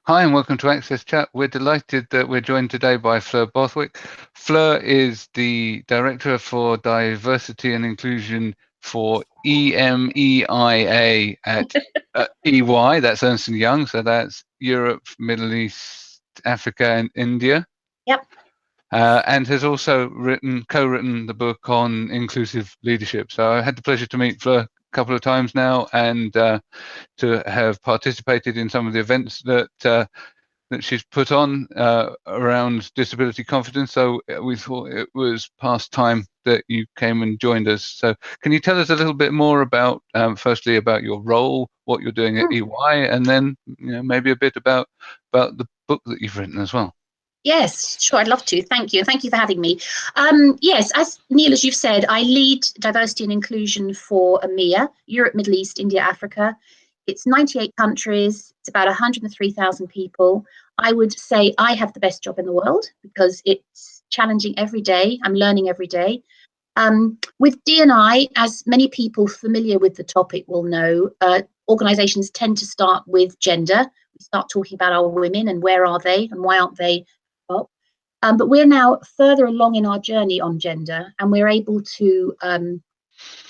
Hi and welcome to AXSChat. We're delighted that we're joined today by Fleur Bothwick. Fleur is the Director for Diversity and Inclusion for EMEIA at EY, that's Ernst & Young, so that's Europe, Middle East, Africa and India. Yep. And has also co-written the book on inclusive leadership. So I had the pleasure to meet Fleur a couple of times now and to have participated in some of the events that she's put on around disability confidence. So we thought it was past time that you came and joined us. So can you tell us a little bit more about, firstly, about your role, what you're doing at EY, and then maybe a bit about the book that you've written as well? Yes, sure, I'd love to. Thank you. And thank you for having me. Yes, as Neil, as you've said, I lead diversity and inclusion for EMEIA, Europe, Middle East, India, Africa. It's 98 countries. It's about 103,000 people. I would say I have the best job in the world because it's challenging every day. I'm learning every day. With D&I, as many people familiar with the topic will know, organisations tend to start with gender. We start talking about our women and where are they and why aren't they up. But we're now further along in our journey on gender, and we're able to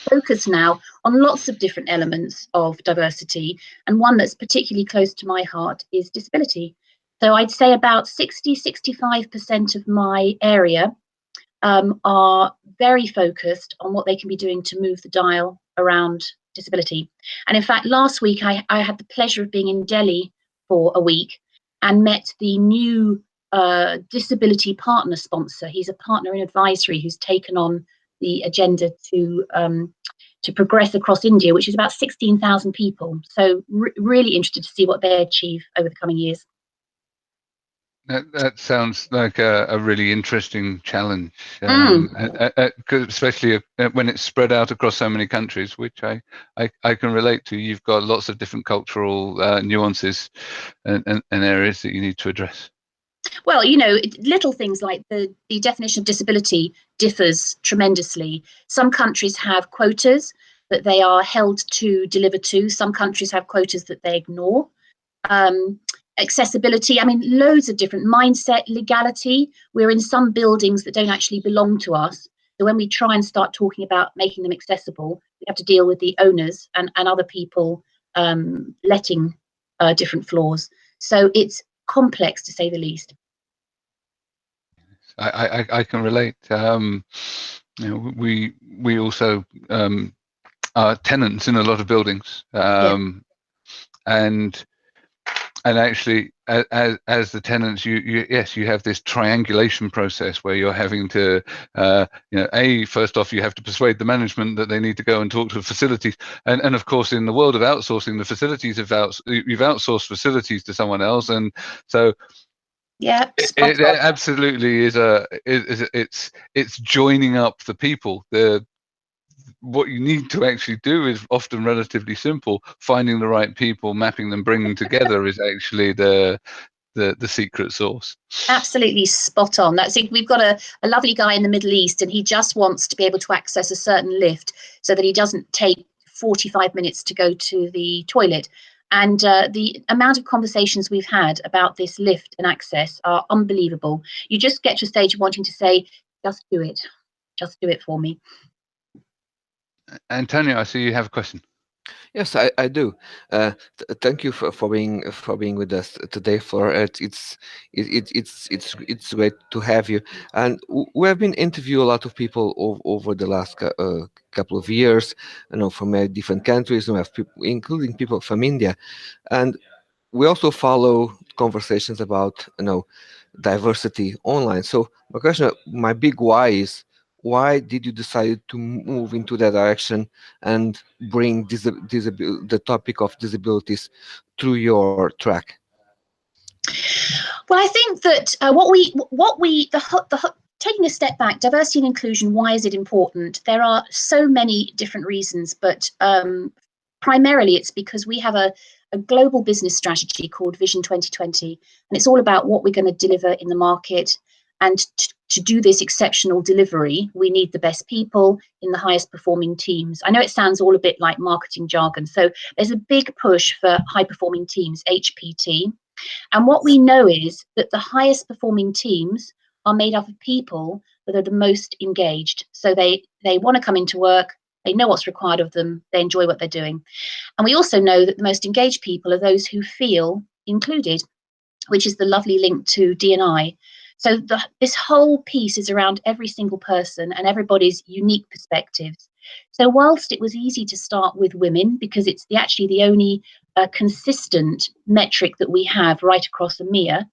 focus now on lots of different elements of diversity, and one that's particularly close to my heart is disability. So I'd say about 60-65% of my area are very focused on what they can be doing to move the dial around disability. And in fact, last week I had the pleasure of being in Delhi for a week and met the new disability partner sponsor. He's a partner in advisory who's taken on the agenda to progress across India, which is about 16,000 people. So really interested to see what they achieve over the coming years. That sounds like a really interesting challenge, especially when it's spread out across so many countries, which I can relate to. You've got lots of different cultural nuances and areas that you need to address. Well, little things like the definition of disability differs tremendously. Some countries have quotas that they are held to deliver to. Some countries have quotas that they ignore. Accessibility, I mean, loads of different mindset, legality. We're in some buildings that don't actually belong to us. So when we try and start talking about making them accessible, we have to deal with the owners and other people letting different floors. So it's complex, to say the least. I can relate. We also are tenants in a lot of buildings, and actually, as the tenants, you have this triangulation process where you're having to, first off, you have to persuade the management that they need to go and talk to the facilities, and of course, in the world of outsourcing, the facilities you've outsourced facilities to someone else, and so. Yeah, it absolutely is it's joining up the people. What you need to actually do is often relatively simple. Finding the right people, mapping them, bringing together is actually the secret sauce. Absolutely spot on. That's it. We've got a lovely guy in the Middle East, and he just wants to be able to access a certain lift so that he doesn't take 45 minutes to go to the toilet. And the amount of conversations we've had about this lift and access are unbelievable. You just get to a stage of wanting to say, just do it for me. Antonio, I see you have a question. Yes, I do. Thank you for being with us today, Fleur. It's great to have you. And we have been interviewing a lot of people over the last couple of years, from different countries. We have people, including people from India, and we also follow conversations about diversity online. So my question, my big why is, why did you decide to move into that direction and bring the topic of disabilities through your track? Well, I think that taking a step back, diversity and inclusion, why is it important? There are so many different reasons, but primarily it's because we have a global business strategy called Vision 2020, and it's all about what we're going to deliver in the market. And to do this exceptional delivery, we need the best people in the highest performing teams. I know it sounds all a bit like marketing jargon. So there's a big push for high performing teams, HPT. And what we know is that the highest performing teams are made up of people that are the most engaged. So they want to come into work, they know what's required of them, they enjoy what they're doing. And we also know that the most engaged people are those who feel included, which is the lovely link to D&I. So this whole piece is around every single person and everybody's unique perspectives. So whilst it was easy to start with women, because it's actually the only consistent metric that we have right across EMEIA,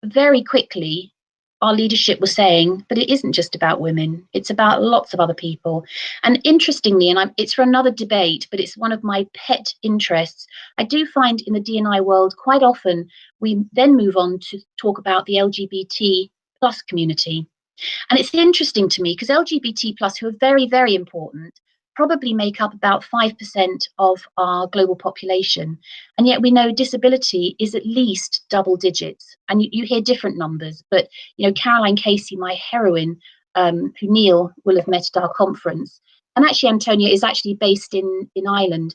very quickly our leadership was saying, but it isn't just about women, it's about lots of other people. And interestingly, and it's for another debate, but it's one of my pet interests, I do find in the D&I world quite often we then move on to talk about the LGBT plus community. And it's interesting to me because LGBT plus, who are very, very important, probably make up about 5% of our global population. And yet we know disability is at least double digits. And you hear different numbers, but Caroline Casey, my heroine, who Neil will have met at our conference, and actually Antonia is actually based in Ireland.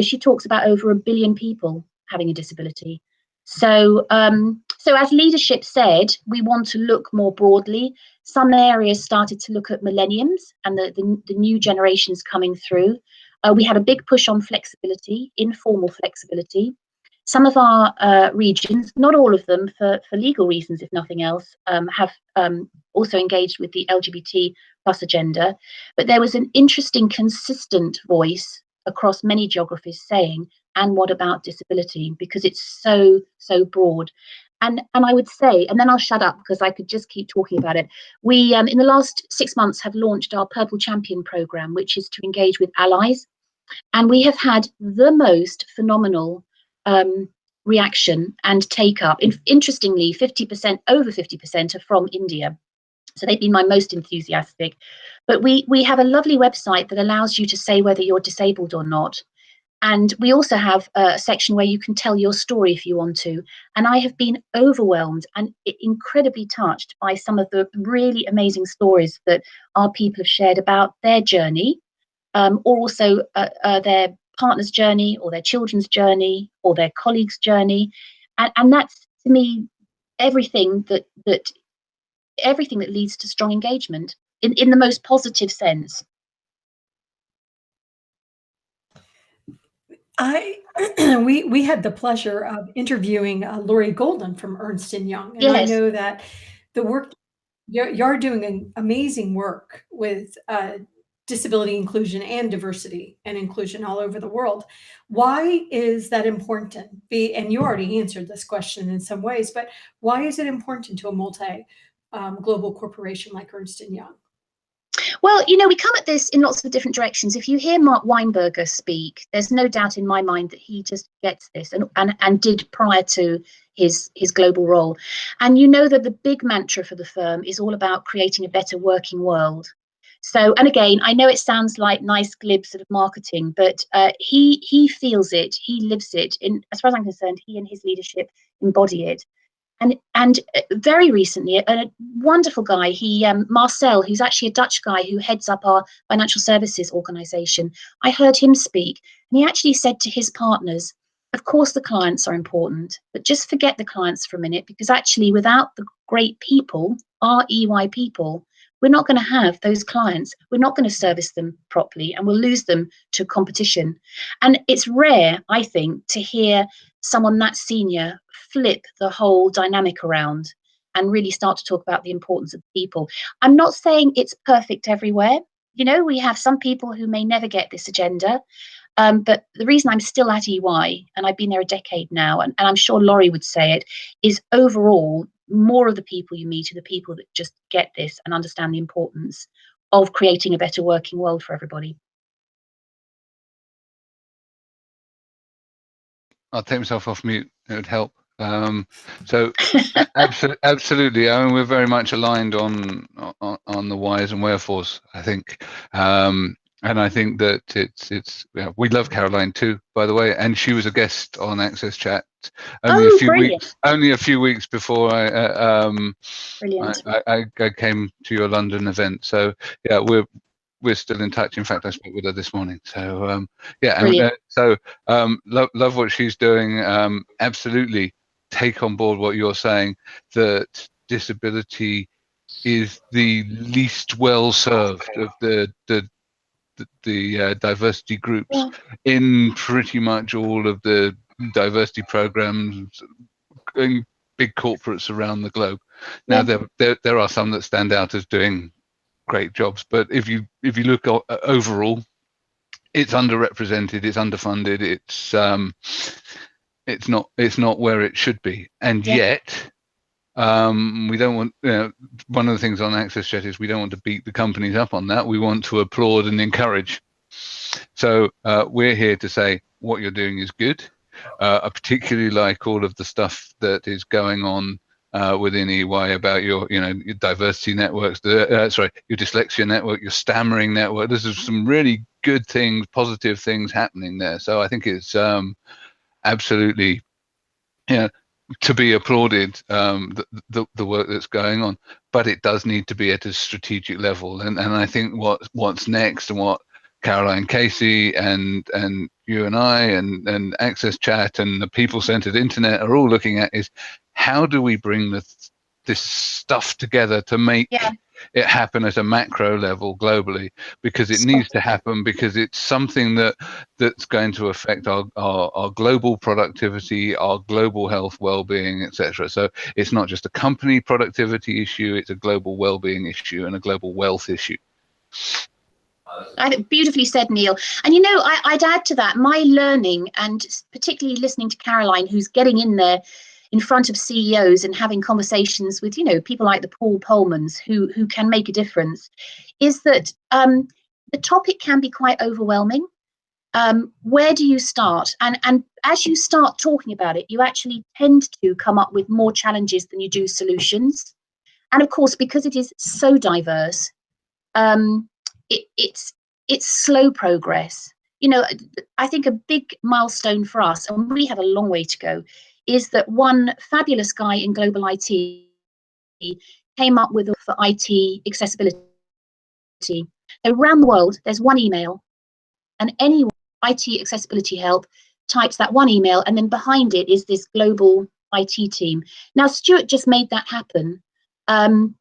She talks about over 1 billion people having a disability. So as leadership said, we want to look more broadly. Some areas started to look at millenniums and the new generations coming through. We had a big push on flexibility, informal flexibility. Some of our regions, not all of them for legal reasons, if nothing else, have also engaged with the LGBT plus agenda. But there was an interesting, consistent voice across many geographies saying, and what about disability? Because it's so broad. And I would say, and then I'll shut up because I could just keep talking about it. We, in the last 6 months, have launched our Purple Champion program, which is to engage with allies. And we have had the most phenomenal reaction and take up. Interestingly, 50%, over 50% are from India. So they've been my most enthusiastic. But we have a lovely website that allows you to say whether you're disabled or not. And we also have a section where you can tell your story if you want to. And I have been overwhelmed and incredibly touched by some of the really amazing stories that our people have shared about their journey, or also their partner's journey, or their children's journey, or their colleagues' journey. And that's, to me, everything that leads to strong engagement in the most positive sense. We had the pleasure of interviewing Laurie Golden from Ernst & Young, and Yes. I know that the work you're doing an amazing work with disability inclusion and diversity and inclusion all over the world. Why is that important? And you already answered this question in some ways, but why is it important to a multi-global corporation like Ernst & Young? Well, we come at this in lots of different directions. If you hear Mark Weinberger speak, there's no doubt in my mind that he just gets this and did prior to his global role. And that the big mantra for the firm is all about creating a better working world. So, and again, I know it sounds like nice glib sort of marketing, but he feels it, he lives it. As far as I'm concerned, he and his leadership embody it. And very recently, a wonderful guy, Marcel, who's actually a Dutch guy who heads up our financial services organization, I heard him speak, and he actually said to his partners, of course the clients are important, but just forget the clients for a minute, because actually without the great people, our EY people, we're not going to have those clients. We're not going to service them properly, and we'll lose them to competition. And it's rare, I think, to hear someone that senior flip the whole dynamic around and really start to talk about the importance of people. I'm not saying it's perfect everywhere. We have some people who may never get this agenda. But the reason I'm still at EY, and I've been there a decade now, and I'm sure Laurie would say it, is overall, more of the people you meet are the people that just get this and understand the importance of creating a better working world for everybody. I'll take myself off mute. It would help. So absolutely. I mean, we're very much aligned on the whys and wherefores, I think. And I think that it's we love Caroline too, by the way, and she was a guest on AXSChat only a few weeks before I came to your London event. So yeah, we're still in touch. In fact, I spoke with her this morning. So yeah, Brilliant. love what she's doing. Absolutely take on board what you're saying, that disability is the least well served of the diversity groups in pretty much all of the diversity programs in big corporates around the globe. Now there are some that stand out as doing great jobs, but if you look overall, it's underrepresented, it's underfunded, it's not where it should be, and yet we don't want, one of the things on AXSChat is we don't want to beat the companies up on that. We want to applaud and encourage. So we're here to say what you're doing is good. I particularly like all of the stuff that is going on within EY about your diversity networks, your dyslexia network, your stammering network. This is some really good things, positive things happening there. So I think it's absolutely, to be applauded, the work that's going on, but it does need to be at a strategic level. And I think what's next, and what Caroline Casey and you and I and AXSChat and the people-centered internet are all looking at is, how do we bring this stuff together to make it happen at a macro level globally, because it needs to happen, because it's something that's going to affect our global productivity, our global health, well-being, etc. So it's not just a company productivity issue, it's a global well-being issue and a global wealth issue. Beautifully said, Neil. And I'd add to that, my learning, and particularly listening to Caroline, who's getting in there in front of CEOs and having conversations with people like the Paul Polmans who can make a difference, is that the topic can be quite overwhelming. Where do you start? And as you start talking about it, you actually tend to come up with more challenges than you do solutions. And of course, because it is so diverse, it's slow progress. I think a big milestone for us, and we have a long way to go, is that one fabulous guy in global IT came up with for IT accessibility. Around the world, there's one email, and any IT accessibility help types that one email, and then behind it is this global IT team. Now, Stuart just made that happen. And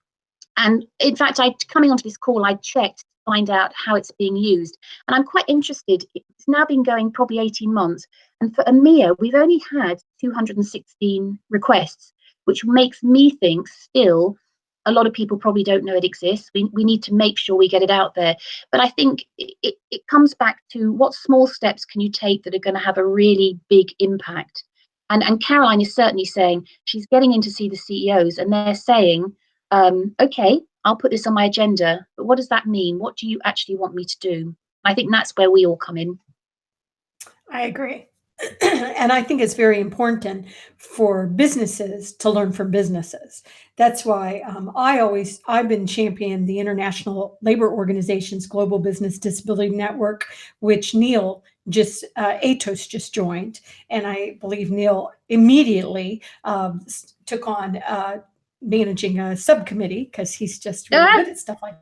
in fact, coming onto this call, I checked to find out how it's being used. And I'm quite interested. It's now been going probably 18 months. And for EMEIA, we've only had 216 requests, which makes me think still a lot of people probably don't know it exists. We need to make sure we get it out there. But I think it comes back to what small steps can you take that are going to have a really big impact. And Caroline is certainly saying she's getting in to see the CEOs, and they're saying, okay, I'll put this on my agenda, but what does that mean? What do you actually want me to do? I think that's where we all come in. I agree. And I think it's very important for businesses to learn from businesses. That's why I've been championing the International Labor Organization's Global Business Disability Network, which Neil ATOS just joined. And I believe Neil immediately took on managing a subcommittee, because he's just really good at stuff like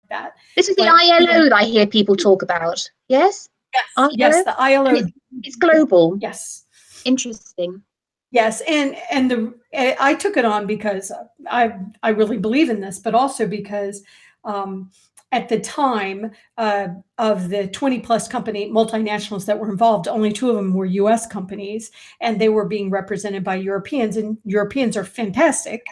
that. This is the ILO that I hear people talk about. Yes? Yes, the ILO. It's global. Yes. Interesting. Yes, and I took it on because I really believe in this, but also because at the time of the 20 plus company multinationals that were involved, only 2 of them were US companies, and they were being represented by Europeans, and Europeans are fantastic,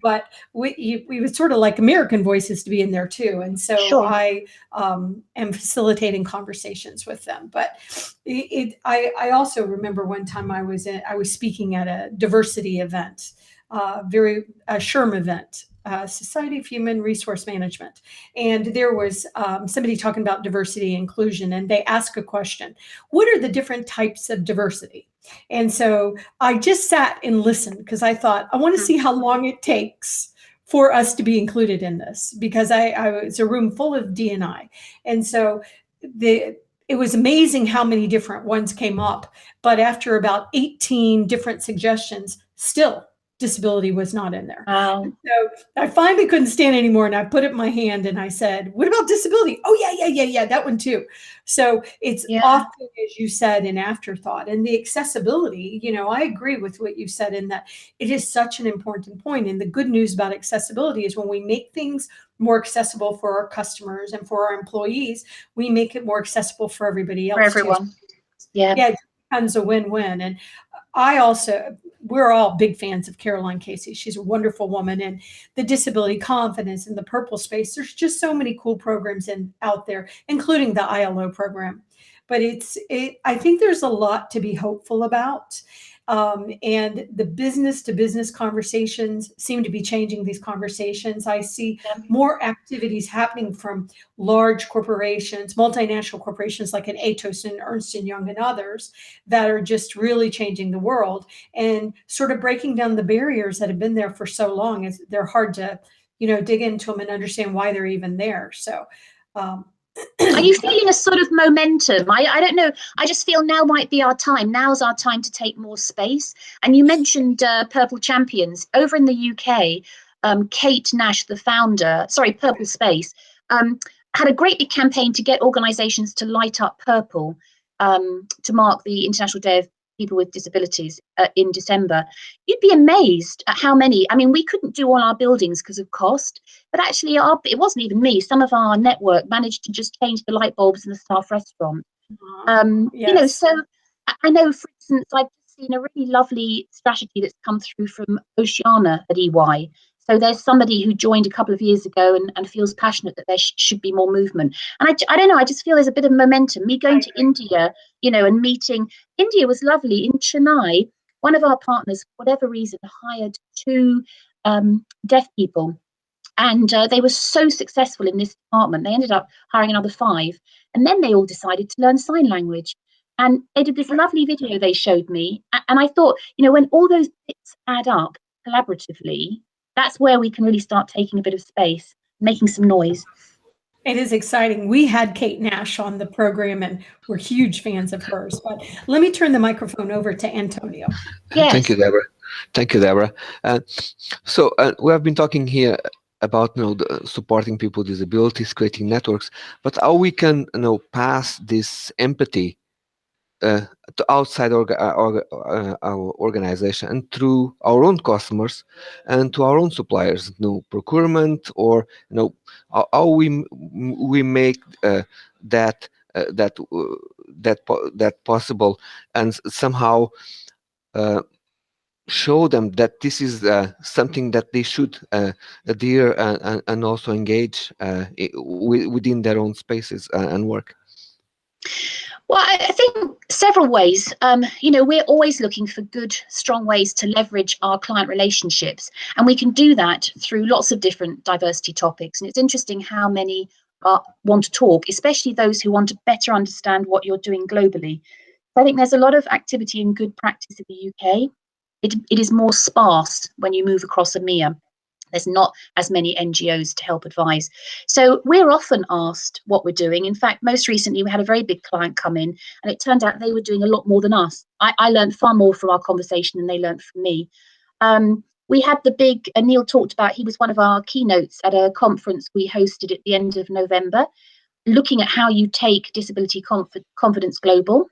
but we would sort of like American voices to be in there too. And so sure. I am facilitating conversations with them. But I also remember one time I was speaking at a diversity event, a SHRM event, Society of Human Resource Management. And there was somebody talking about diversity and inclusion, and they asked a question: what are the different types of diversity? And so I just sat and listened, because I thought, I want to see how long it takes for us to be included in this, because it's a room full of D&I. And so it was amazing how many different ones came up. But after about 18 different suggestions, still disability was not in there. Wow. So I finally couldn't stand anymore, and I put it in my hand and I said, what about disability? Oh, yeah, that one too. So it's often, as you said, an afterthought. And the accessibility, you know, I agree with what you said in that it is such an important point. And the good news about accessibility is when we make things more accessible for our customers and for our employees, we make it more accessible for everybody else. For everyone. Too. Yeah. Yeah, it becomes a win-win. And we're all big fans of Caroline Casey. She's a wonderful woman, and the Disability Confidence and the Purple Space. There's just so many cool programs out there, including the ILO program. But I think there's a lot to be hopeful about. And the business-to-business conversations seem to be changing these conversations. I see more activities happening from large corporations, multinational corporations like an Atos and Ernst & Young and others that are just really changing the world and sort of breaking down the barriers that have been there for so long. They're hard to, you know, dig into them and understand why they're even there. So, are you feeling a sort of momentum? I don't know. I just feel now might be our time. Now's our time to take more space. And you mentioned Purple Champions. Over in the UK, Kate Nash, the founder, Purple Space, had a great big campaign to get organisations to light up purple to mark the International Day of People with Disabilities in December. You'd be amazed at how many. I mean, we couldn't do all our buildings because of cost, but actually it wasn't even me. Some of our network managed to just change the light bulbs in the staff restaurant. Yes. You know, so I know, for instance, I've seen a really lovely strategy that's come through from Oceana at EY. So there's somebody who joined a couple of years ago and feels passionate that there should be more movement. And I don't know, I just feel there's a bit of momentum. Me going to India, you know, and meeting. India was lovely. In Chennai, one of our partners, for whatever reason, hired 2 deaf people. And they were so successful in this department. They ended up hiring another 5. And then they all decided to learn sign language. And they did this lovely video they showed me. And I thought, you know, when all those bits add up collaboratively, that's where we can really start taking a bit of space, making some noise. It is exciting. We had Kate Nash on the program, and we're huge fans of hers. But let me turn the microphone over to Antonio. Yes. Thank you, Deborah. So we have been talking here about, you know, supporting people with disabilities, creating networks, but how we can, you know, pass this empathy to outside our organization and through our own customers and to our own suppliers, you know, procurement, or, you know, how we make that possible, and somehow show them that this is something that they should adhere and also engage within their own spaces and work. Well, I think several ways. You know, we're always looking for good, strong ways to leverage our client relationships. And we can do that through lots of different diversity topics. And it's interesting how many want to talk, especially those who want to better understand what you're doing globally. So I think there's a lot of activity and good practice in the UK. It is more sparse when you move across EMEIA. There's not as many NGOs to help advise. So we're often asked what we're doing. In fact, most recently, we had a very big client come in, and it turned out they were doing a lot more than us. I learned far more from our conversation than they learned from me. We had the big, Neil talked about, he was one of our keynotes at a conference we hosted at the end of November, looking at how you take disability confidence global.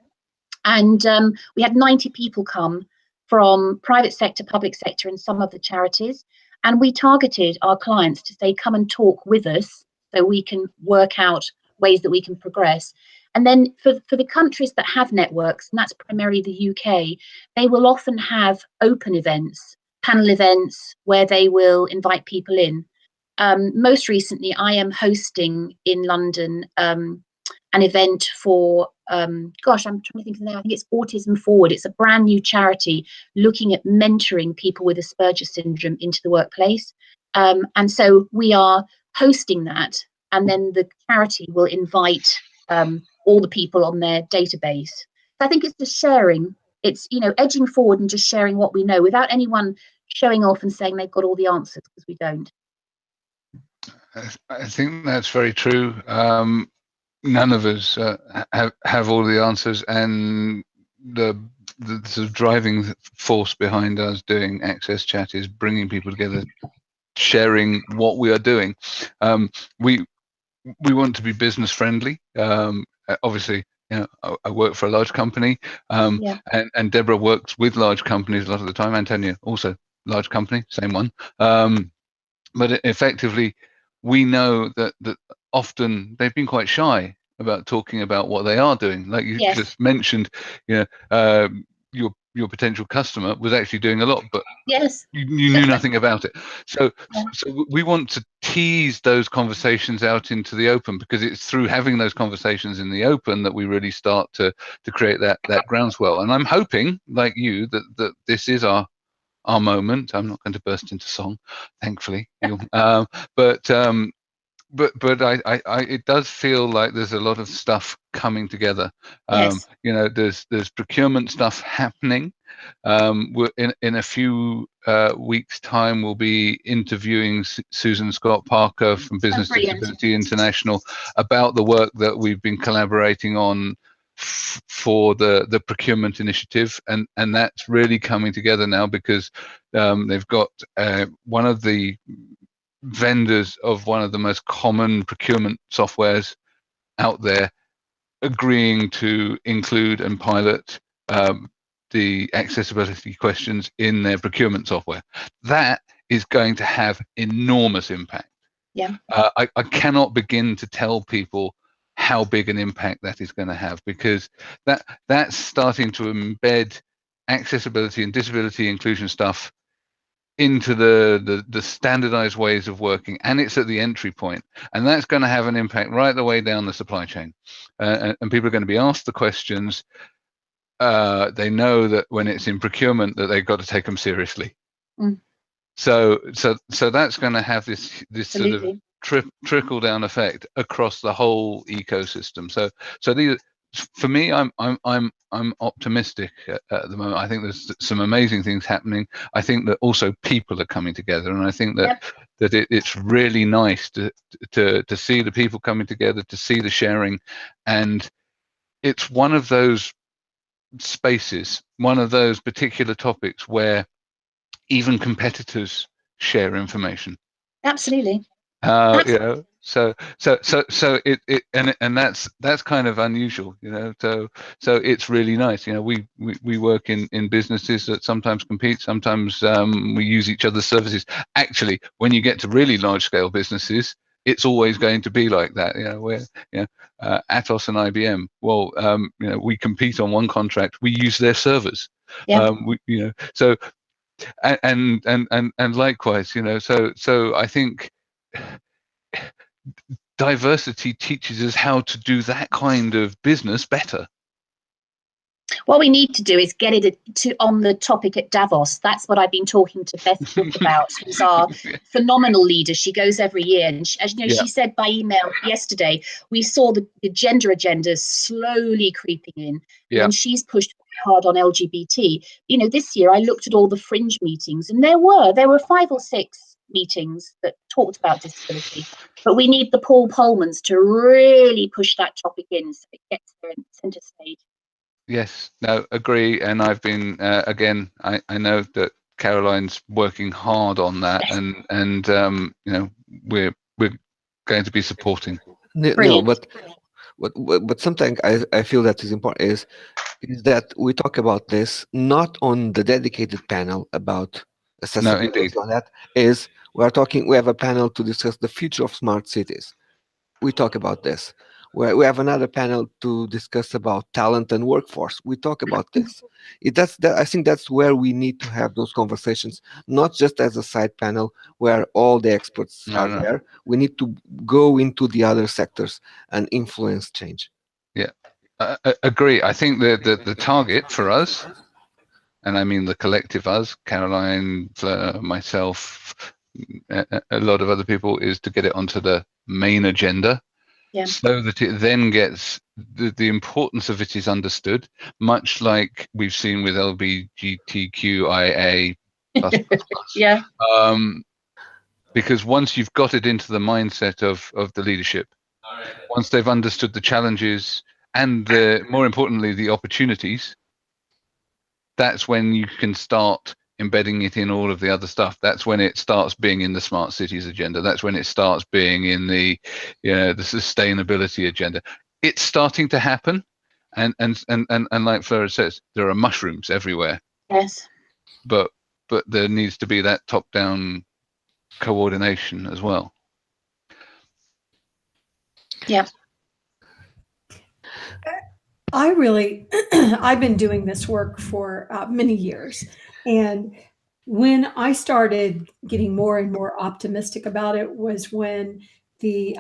And we had 90 people come from private sector, public sector, and some of the charities. And we targeted our clients to say, come and talk with us so we can work out ways that we can progress. And then for the countries that have networks, and that's primarily the UK, they will often have open events, panel events, where they will invite people in. Most recently, I am hosting in London an event for, I'm trying to think of the name, I think it's Autism Forward. It's a brand new charity looking at mentoring people with Asperger's syndrome into the workplace. And so we are hosting that, and then the charity will invite all the people on their database. So I think it's just sharing. It's, you know, edging forward and just sharing what we know without anyone showing off and saying they've got all the answers, because we don't. I think that's very true. None of us have all the answers, and the the sort of driving force behind us doing AXSChat is bringing people together, sharing what we are doing. We want to be business friendly. Obviously, you know, I work for a large company, and Deborah works with large companies a lot of the time. Antonia also large company, same one. But effectively, we know that often they've been quite shy about talking about what they are doing. Like you just mentioned, you know, your potential customer was actually doing a lot, but you knew nothing about it. So we want to tease those conversations out into the open, because it's through having those conversations in the open that we really start to create that groundswell. And I'm hoping, like you, that this is our moment. I'm not going to burst into song, thankfully. But it does feel like there's a lot of stuff coming together. You know, there's procurement stuff happening. We're in a few weeks' time, we'll be interviewing Susan Scott Parker from Business Disability International about the work that we've been collaborating on for the procurement initiative, and that's really coming together now, because they've got one of the vendors of one of the most common procurement softwares out there agreeing to include and pilot the accessibility questions in their procurement software. That is going to have enormous impact. I cannot begin to tell people how big an impact that is going to have, because that's starting to embed accessibility and disability inclusion stuff into the standardized ways of working, and it's at the entry point, and that's going to have an impact right the way down the supply chain, and people are going to be asked the questions. They know that when it's in procurement that they've got to take them seriously. So that's going to have this sort of trickle down effect across the whole ecosystem. So these, for me, I'm optimistic at the moment. I think there's some amazing things happening. I think that also people are coming together, and I think that it's really nice to see the people coming together, to see the sharing, and it's one of those spaces, one of those particular topics where even competitors share information. Absolutely. You know, so it and that's kind of unusual, you know. So it's really nice, you know. We work in businesses that sometimes compete, sometimes we use each other's services. Actually, when you get to really large scale businesses, it's always going to be like that, you know, where, you know, Atos and IBM, well, you know, we compete on one contract, we use their servers. We, you know, so and likewise, you know, so I think diversity teaches us how to do that kind of business better. What we need to do is get it on the topic at Davos. That's what I've been talking to Beth about, who's our phenomenal leader. She goes every year, and as you know, she said by email yesterday, we saw the gender agenda slowly creeping in, and she's pushed hard on LGBT. You know, this year I looked at all the fringe meetings, and there were 5 or 6 meetings that talked about disability, but we need the Paul Polmans to really push that topic in so it gets there in centre stage. Yes, no, agree. And I've been again, I know that Caroline's working hard on that, and you know, we're going to be supporting. No, but something I feel that is important is that we talk about this not on the dedicated panel about accessibility. No, indeed. On that is we have a panel to discuss the future of smart cities. We talk about this. We have another panel to discuss about talent and workforce. We talk about this. I think that's where we need to have those conversations, not just as a side panel where all the experts are there. We need to go into the other sectors and influence change. Yeah, I agree. I think the target for us, and I mean the collective us, Caroline, Fleur, myself, a lot of other people, is to get it onto the main agenda. So that it then gets the importance of it is understood, much like we've seen with LGBTQIA++. Because once you've got it into the mindset of the leadership, once they've understood the challenges and more importantly the opportunities, that's when you can start embedding it in all of the other stuff. That's when it starts being in the smart cities agenda. That's when it starts being in the, the sustainability agenda. It's starting to happen, and like Fleur says, there are mushrooms everywhere. Yes. But there needs to be that top-down coordination as well. Yeah. I've been doing this work for many years, and when I started getting more and more optimistic about it was when the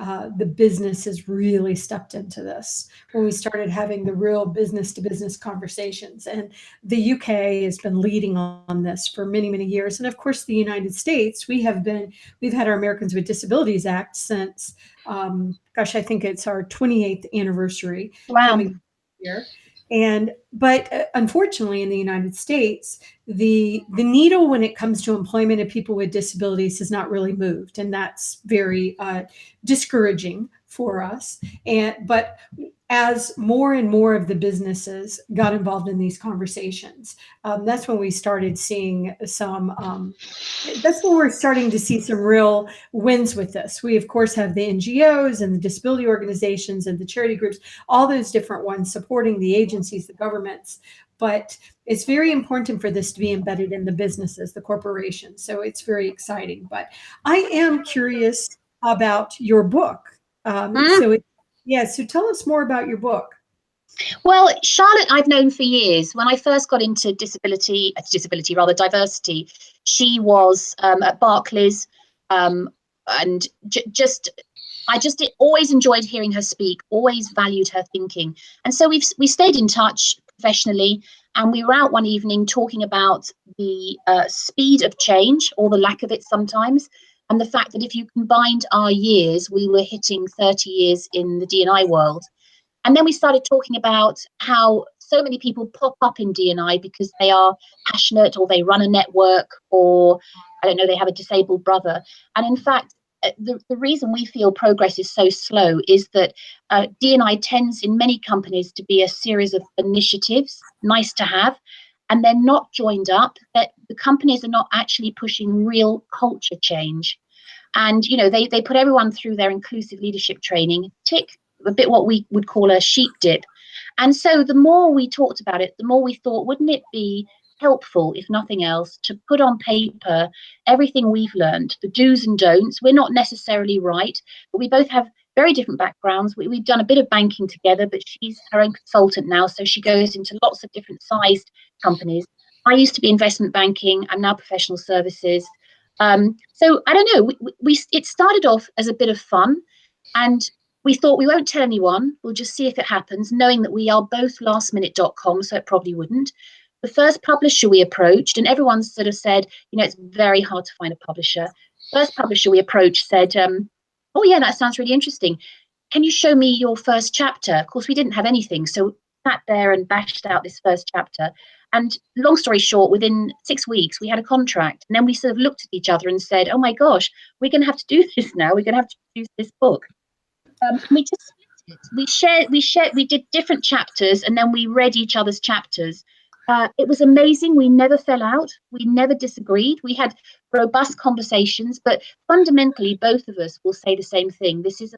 businesses really stepped into this, when we started having the real business to business conversations. And the UK has been leading on this for many, many years. And of course, the United States, we've had our Americans with Disabilities Act since, gosh, I think it's our 28th anniversary. Wow. Coming here. But unfortunately, in the United States, the needle when it comes to employment of people with disabilities has not really moved, and that's very discouraging for us. But as more and more of the businesses got involved in these conversations, that's when we started seeing some. That's when we're starting to see some real wins with this. We, of course, have the NGOs and the disability organizations and the charity groups, all those different ones supporting the agencies, the governments. But it's very important for this to be embedded in the businesses, the corporations. So it's very exciting. But I am curious about your book. So tell us more about your book. Well, Charlotte, I've known for years. When I first got into diversity, she was at Barclays, and I just always enjoyed hearing her speak, always valued her thinking. And so we stayed in touch professionally, and we were out one evening talking about the speed of change, or the lack of it sometimes, and the fact that if you combined our years, we were hitting 30 years in the D&I world. And then we started talking about how so many people pop up in D&I because they are passionate, or they run a network, or I don't know, they have a disabled brother. And in fact, the reason we feel progress is so slow is that D&I tends in many companies to be a series of initiatives, nice to have, and they're not joined up, that the companies are not actually pushing real culture change. And, they put everyone through their inclusive leadership training, tick, a bit what we would call a sheep dip. And so the more we talked about it, the more we thought, wouldn't it be helpful, if nothing else, to put on paper everything we've learned, the do's and don'ts. We're not necessarily right, but we both have very different backgrounds. We've done a bit of banking together, but she's her own consultant now, so she goes into lots of different sized companies. I used to be investment banking. I'm now professional services. So I don't know, it started off as a bit of fun, and we thought we won't tell anyone, we'll just see if it happens, knowing that we are both lastminute.com, so it probably wouldn't. The first publisher we approached, and everyone sort of said, it's very hard to find a publisher. First publisher we approached said, oh yeah, that sounds really interesting. Can you show me your first chapter? Of course, we didn't have anything, so we sat there and bashed out this first chapter. And long story short, within 6 weeks, we had a contract. And then we sort of looked at each other and said, oh my gosh, we're going to have to do this now. We're going to have to produce this book. We just we did different chapters, and then we read each other's chapters. It was amazing. We never fell out. We never disagreed. We had robust conversations, but fundamentally, both of us will say the same thing. This is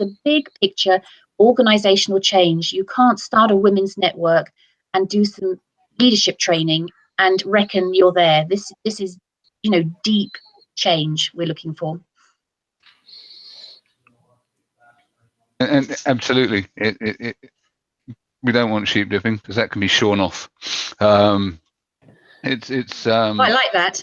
a big picture organizational change. You can't start a women's network and do some leadership training and reckon you're there. This is, deep change we're looking for. And absolutely, we don't want sheep dipping, because that can be shorn off. It's I like that.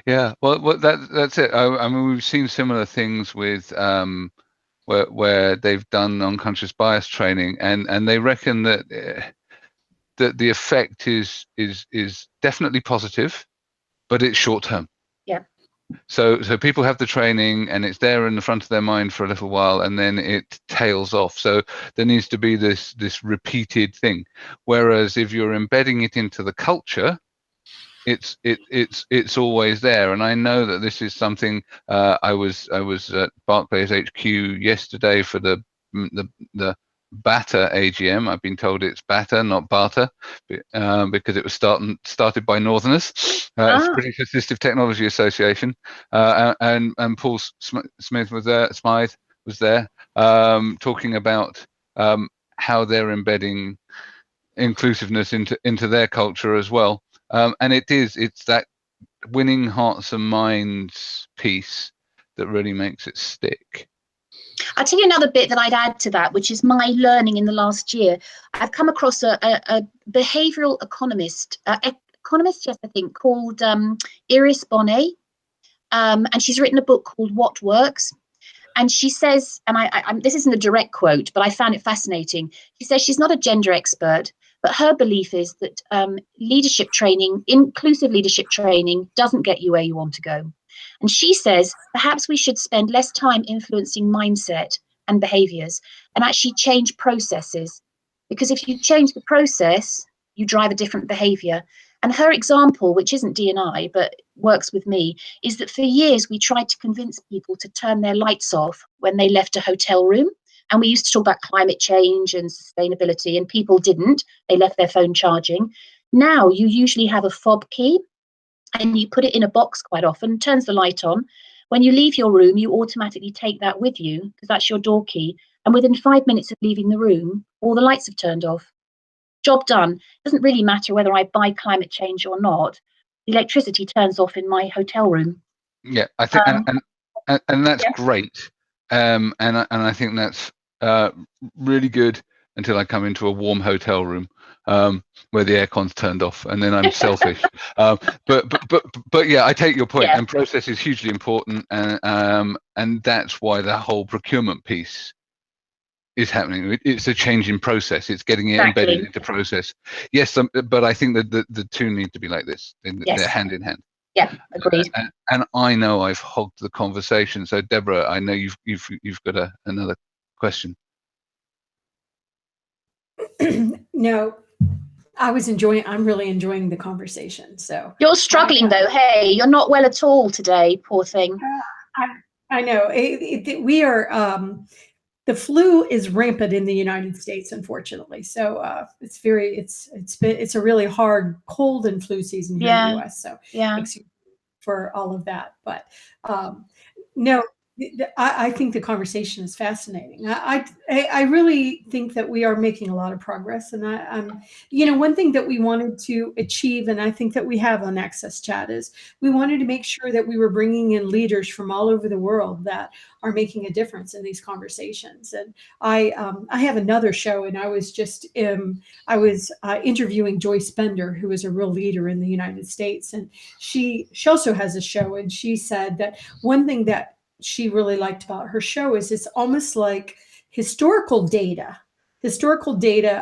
Yeah, well, that's it. I mean, we've seen similar things with where they've done unconscious bias training, and they reckon that the effect is definitely positive, but it's short term. Yeah. So people have the training, and it's there in the front of their mind for a little while, and then it tails off. So there needs to be this repeated thing. Whereas if you're embedding it into the culture, it's always there. And I know that this is something. I was at Barclays HQ yesterday for the Batter AGM. I've been told it's Batter, not Barter, because it was started by Northerners. It's British Assistive Technology Association, and Paul Smith was there. Smythe was there, talking about how they're embedding inclusiveness into their culture as well. And it's that winning hearts and minds piece that really makes it stick. I'll tell you another bit that I'd add to that, which is my learning in the last year. I've come across a behavioural economist, yes, I think, called Iris Bonet, and she's written a book called What Works. And she says, and this isn't a direct quote, but I found it fascinating. She says she's not a gender expert, but her belief is that leadership training, inclusive leadership training, doesn't get you where you want to go. And she says, perhaps we should spend less time influencing mindset and behaviours and actually change processes. Because if you change the process, you drive a different behaviour. And her example, which isn't D&I, but works with me, is that for years we tried to convince people to turn their lights off when they left a hotel room. And we used to talk about climate change and sustainability, and people didn't. They left their phone charging. Now you usually have a fob key, and you put it in a box quite often, turns the light on. When you leave your room, you automatically take that with you, because that's your door key. And within 5 minutes of leaving the room, all the lights have turned off. Job done. It doesn't really matter whether I buy climate change or not. The electricity turns off in my hotel room. Yeah, I think, and that's great. And I think that's really good until I come into a warm hotel room where the aircon's turned off, and then I'm selfish. But yeah, I take your point. And process is hugely important, and that's why the whole procurement piece is happening. It's a change in process. It's getting it embedded into process. Yes, but I think that the two need to be like this. They're hand in hand. Yeah, agreed. And I know I've hogged the conversation. So Deborah, I know you've got another question. No, I'm really enjoying the conversation. So you're struggling though. Hey, you're not well at all today, poor thing. I know. We are. The flu is rampant in the United States, unfortunately. So it's a really hard cold and flu season here in the US. So excuse me for all of that, but no. I think the conversation is fascinating. I really think that we are making a lot of progress, and one thing that we wanted to achieve, and I think that we have on AXSChat, is we wanted to make sure that we were bringing in leaders from all over the world that are making a difference in these conversations. And I have another show, and I was just interviewing Joyce Bender, who is a real leader in the United States, and she also has a show, and she said that one thing that she really liked about her show is it's almost like historical data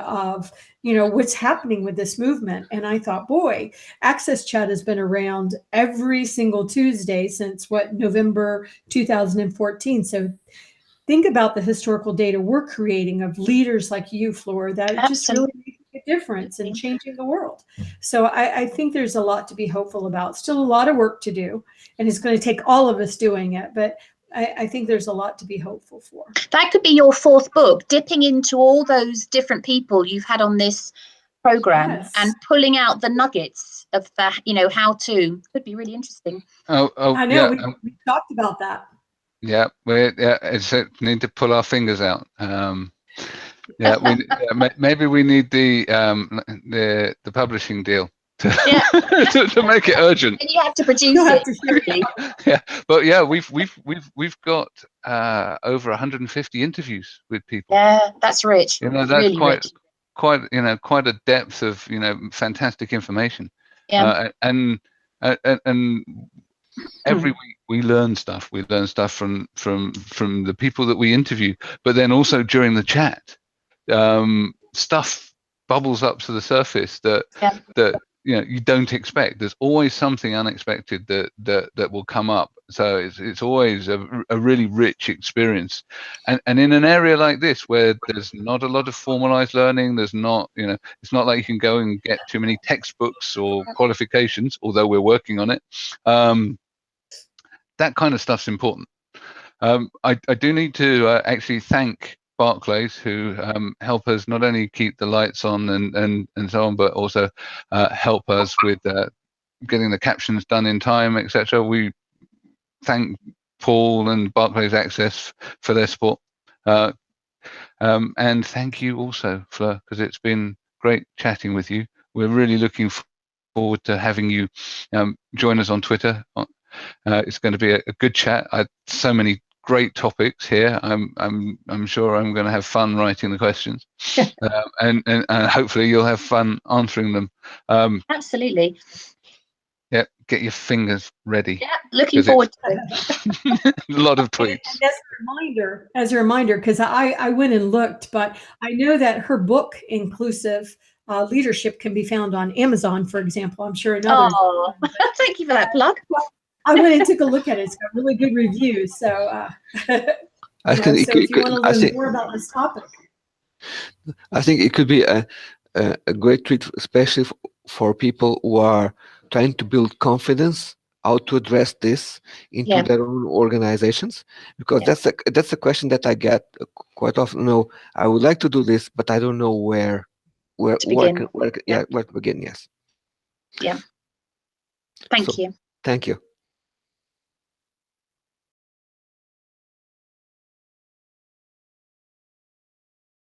of, what's happening with this movement. And I thought, boy, AXSChat has been around every single Tuesday since November 2014. So think about the historical data we're creating of leaders like you, Fleur, that just really make a difference in changing the world. So I think there's a lot to be hopeful about. Still a lot of work to do, and it's going to take all of us doing it, but I think there's a lot to be hopeful for. That could be your fourth book, dipping into all those different people you've had on this program and pulling out the nuggets of the, how to. Could be really interesting. I know, we talked about that. Yeah, we need to pull our fingers out. Maybe we need the publishing deal to make it urgent. And you have to produce it. But we've got over 150 interviews with people. Yeah, that's rich. That's really quite a depth of fantastic information. Yeah. And every week we learn stuff. We learn stuff from the people that we interview, but then also during the chat, stuff bubbles up to the surface that you don't expect. There's always something unexpected that will come up. So it's always a really rich experience. And in an area like this where there's not a lot of formalized learning, there's not, it's not like you can go and get too many textbooks or qualifications, although we're working on it. That kind of stuff's important. I do need to actually thank Barclays, who help us not only keep the lights on and so on, but also help us with getting the captions done in time, etc. We thank Paul and Barclays Access for their support. And thank you also, Fleur, because it's been great chatting with you. We're really looking forward to having you join us on Twitter. It's going to be a good chat. So many great topics here. I'm sure I'm going to have fun writing the questions, and hopefully you'll have fun answering them. Absolutely. Yeah, get your fingers ready. Yeah, looking forward to it. A lot of tweets. And as a reminder, because I went and looked, but I know that her book, Inclusive Leadership, can be found on Amazon, for example. I'm sure in others. Oh, thank you for that plug. I went and took a look at it. It's got really good reviews. So, so if you want to learn more about this topic, I think it could be a great treat, especially for people who are trying to build confidence how to address this into their own organizations, because that's a question that I get quite often. No, I would like to do this, but I don't know where to begin. Yes. Yeah. Thank you. Thank you.